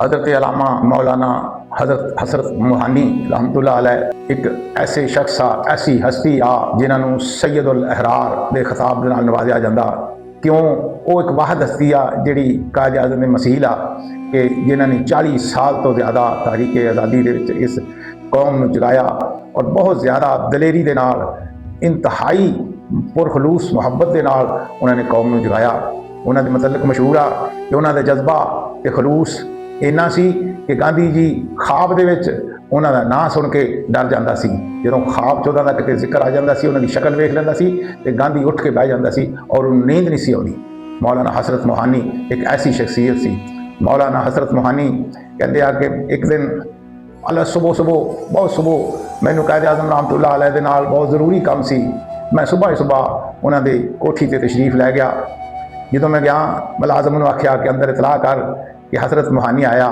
हज़रत अल्लामा मौलाना हज़रत हसरत मोहानी रहमतुल्लाह अलैह एक ऐसे शख्स आ, ऐसी हस्ती आ जिन्होंने सैयदुल अहरार के खिताब के नाल नवाजिया जाता। क्यों? वो एक वाहद हस्ती आ जिहड़ी कायद आज़म मसील आ कि जिन्होंने 40 साल तो ज़्यादा तारीख आज़ादी के इस कौम को जगाया और बहुत ज़्यादा दलेरी के नाल इंतहाई पुरखलूस मुहब्बत के नाल उन्होंने कौम को जगाया। उन्होंने मतलब मशहूर आ कि उन्होंने जज्बा ते खलूस इन्ना सी कि गांधी जी खाब दे विच उन्हां दा नां सुन के डर जांदा सी। जदों खाब च उन्हां दा किते जिक्र आ जांदा सी, उन्हां दी शक्ल वेख लैंदा सी ते गांधी उठ के बह जांदा सी और उन्हें नींद नहीं सी आउंदी। मौलाना हसरत मोहानी एक ऐसी शख्सियत सी। मौलाना हसरत मोहानी कहते आ कि एक दिन अल्लाह बहुत सुबह मैनू कायद आज़म रहमतुल्लाह अलैह दे नाल बहुत ज़रूरी काम सी। मैं सुबह ही सुबह उन्हां दे कोठी ते तशरीफ लै गया। जो मैं गया मुलाजम ने आख्या कि अंदर इतला कर कि हज़रत मोहानी आया।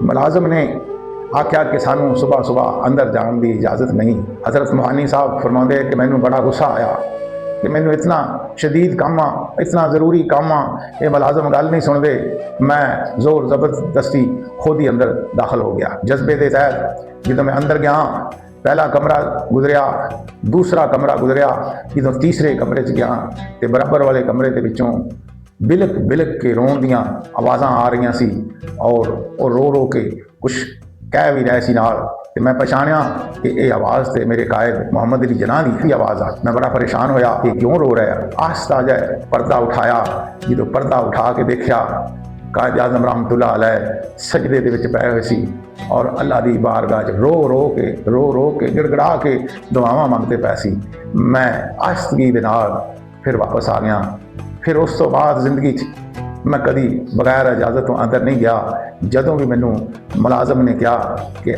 मुलाजम ने आख्या कि सानू सुबह सुबह अंदर जाने की इजाज़त नहीं। हज़रत मोहानी साहब फरमाते कि मैनू बड़ा गुस्सा आया कि मैनू इतना शदीद काम आ, इतना ज़रूरी काम आ, ये मुलाजम गल नहीं सुनते। मैं जोर ज़बरदस्ती खुद ही अंदर दाखिल हो गया। जज्बे के तहत जो मैं अंदर गया, पहला कमरा गुजरिया, दूसरा कमरा गुजरिया, जो तीसरे कमरे च गया तो बराबर वाले कमरे के विचों बिलक बिलक के रोन दियाँ आवाज़ां आ रही सी और रो रो के कुछ कह भी रहे सी नाल। ते मैं पछाणिया कि ये आवाज़ तो मेरे कायद मोहम्मद अली जिन्ना की आवाज़ आ। मैं बड़ा परेशान होया कि क्यों रो रहा है। आहिस्ता जाए पर्दा उठाया, जो पर्दा उठा के देखा कायद आज़म रहमतुल्लाह अलैह सजदे दे विच पए हुए सी और अल्लाह दी बारगाह च रो रो के गिड़गड़ा के दुआवां मंगते पए सी। मैं आहिस्तगी दे नाल फिर वापस आ गया। फिर उस तो बाद जिंदगी मैं कभी बगैर इजाज़त तो अंदर नहीं गया। जदों भी मैनू मुलाजम ने कहा कि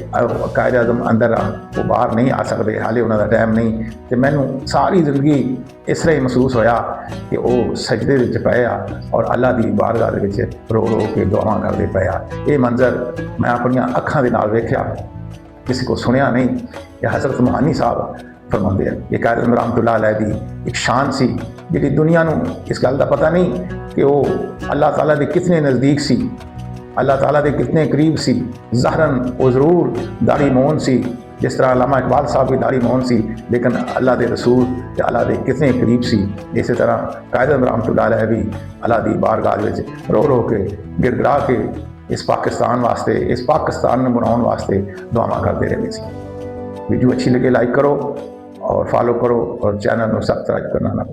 कायद आज़म अंदर आ, वो बाहर नहीं आ सकते, हाले उन्होंने टाइम नहीं। तो मैनू सारी जिंदगी इस तरह ही महसूस होया कि वो सजदे विच पे आ और अल्लाह की बारगाह दे विच रो रो के दुआवां करते पे आ। ये मंजर मैं अपन अखां दे नाल वेख्या, किसी को सुनिया नहीं। ये हज़रत मोहानी साहब फरमाते हैं ये कायद आज़म रहमतुल्लाह अलैह दी एक शान सी जिहड़ी दुनिया नूं इस गल का पता नहीं कि वो अल्लाह ताला दे कितने नज़दीक सी, अल्लाह ताला दे कितने करीब सी। ज़हरन वो ज़रूर दाढ़ी मोहन सी, जिस तरह अल्लामा इकबाल साहब की दाढ़ी मोहन सी, लेकिन अल्लाह के रसूल ते अल्लाह के कितने करीब सी। इस तरह कायद आज़म रहमतुल्लाह अलैह भी अल्लाह की बारगाह विच रो रो के गिड़गिड़ा के इस पाकिस्तान वास्ते, इस पाकिस्तान में बनाने वास्ते दुआवां करते रहते सी। वीडियो अच्छी लगे लाइक करो और फॉलो करो और चैनल को सब्सक्राइब करना ना।